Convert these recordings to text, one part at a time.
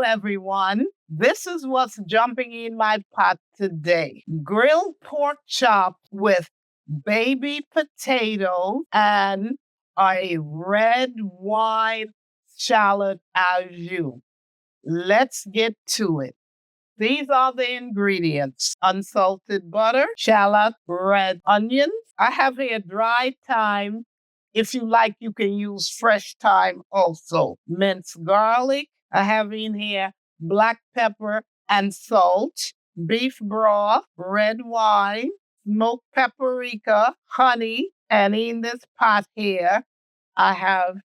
everyone. This is what's jumping in my pot today. Grilled pork chop with baby potato and a red wine shallot au jus. Let's get to it. These are the ingredients: unsalted butter, shallot, red onions. I have here dry thyme. If you like, you can use fresh thyme also. Minced garlic. I have in here black pepper and salt, beef broth, red wine, smoked paprika, honey, and in this pot here, I have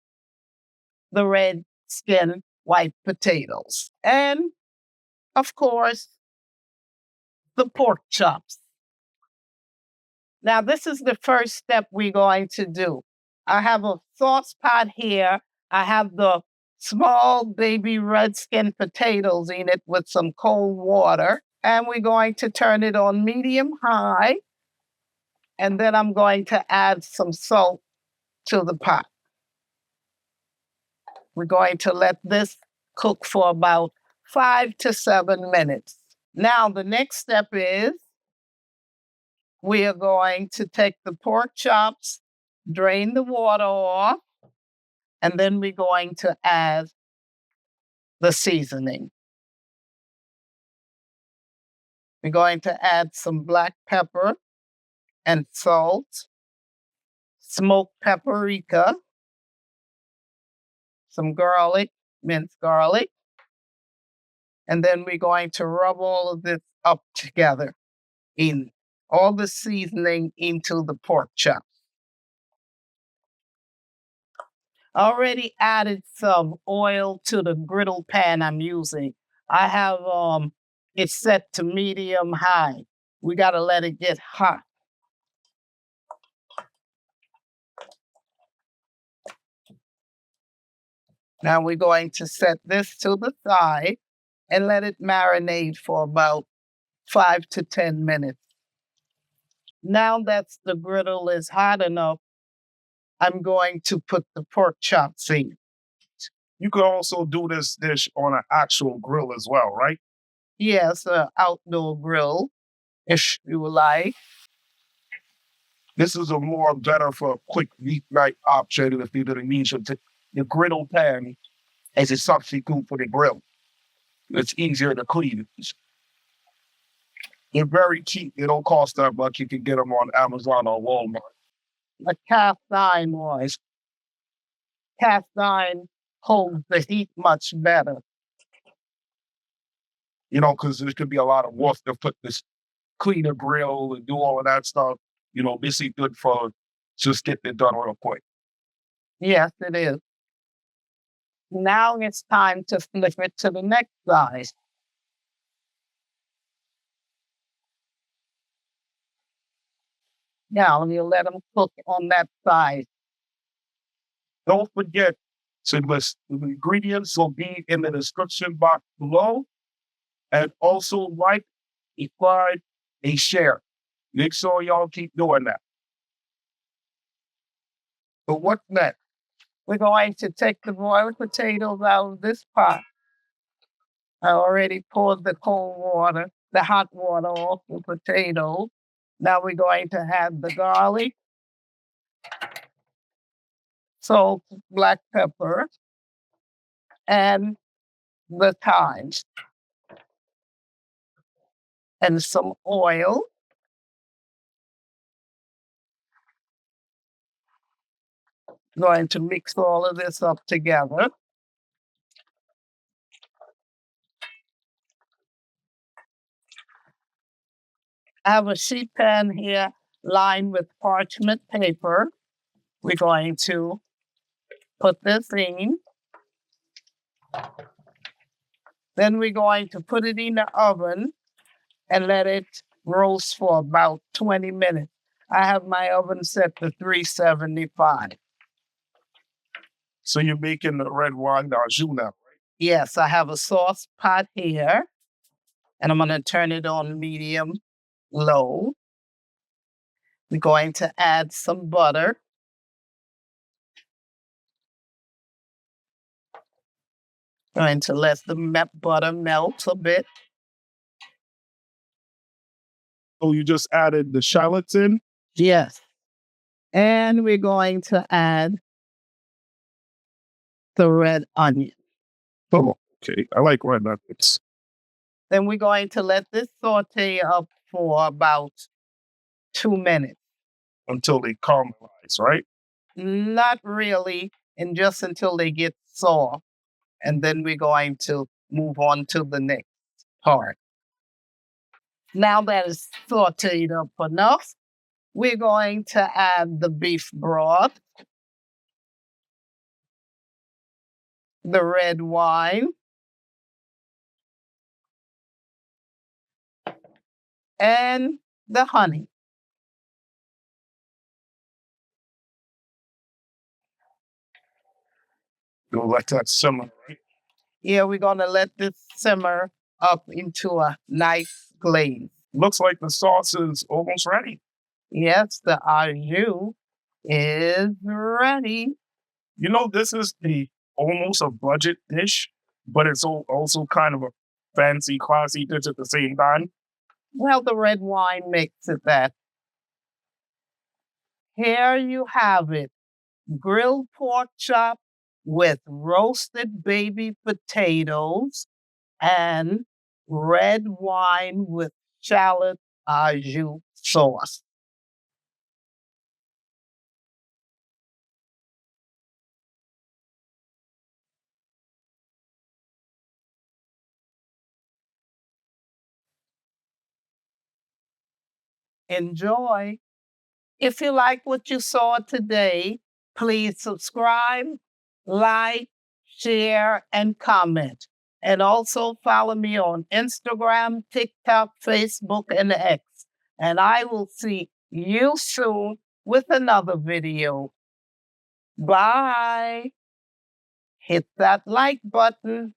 the red skin white potatoes. And of course, the pork chops. Now, this is the first step we're going to do. I have a sauce pot here. I have the small baby red skin potatoes in it with some cold water. And we're going to turn it on medium high. And then I'm going to add some salt to the pot. We're going to let this cook for about 5 to 7 minutes. Now, the next step is we are going to take the pork chops, drain the water off, and then we're going to add the seasoning. We're going to add some black pepper and salt, smoked paprika, some garlic, minced garlic, and then we're going to rub all of this up together in all the seasoning into the pork chops. Already added some oil to the griddle pan I'm using. I have it set to medium high. We got to let it get hot. Now we're going to set this to the side and let it marinate for about 5 to 10 minutes. Now that the griddle is hot enough, I'm going to put the pork chops in. You could also do this dish on an actual grill as well, right? Yes, an outdoor grill, if you like. This is a more better for a quick weeknight option if you didn't need the griddle pan as a substitute for the grill. It's easier to clean. They're very cheap. They don't cost that much. You can get them on Amazon or Walmart. A cast iron was. Cast iron holds the heat much better. You know, because there could be a lot of work to put this clean a grill and do all of that stuff. You know, this is good for just getting it done real quick. Yes, it is. Now it's time to flip it to the next side. Now you let them cook on that side. Don't forget to list the ingredients will be in the description box below. And also like, subscribe, and share. Make sure y'all keep doing that. So what's next? We're going to take the boiled potatoes out of this pot. I already poured the cold water, the hot water off the potatoes. Now we're going to add the garlic, salt, black pepper, and the thyme, and some oil. Going to mix all of this up together. I have a sheet pan here lined with parchment paper. We're going to put this in. Then we're going to put it in the oven and let it roast for about 20 minutes. I have my oven set to 375. So you're making the red wine au jus now, right? Yes, I have a sauce pot here, and I'm going to turn it on medium low. We're going to add some butter. Going to let the butter melt a bit. Oh, you just added the shallots in? Yes. And we're going to add the red onion. Oh, okay. I like red onions. Then we're going to let this saute up for about 2 minutes. Until they caramelize, right? Not really, and just until they get soft. And then we're going to move on to the next part. Now that it's sauteed up enough, we're going to add the beef broth, the red wine, and the honey. You'll let that simmer, right? Yeah, we're going to let this simmer up into a nice glaze. Looks like the sauce is almost ready. Yes, the au jus is ready. You know, this is almost a budget dish, but it's also kind of a fancy, classy dish at the same time. Well, the red wine makes it that. Here you have it. Grilled pork chop with roasted baby potatoes and red wine with shallot au jus sauce. Enjoy. If you like what you saw today, please subscribe, like, share, and comment. And also follow me on Instagram, TikTok, Facebook, and X. And I will see you soon with another video. Bye. Hit that like button.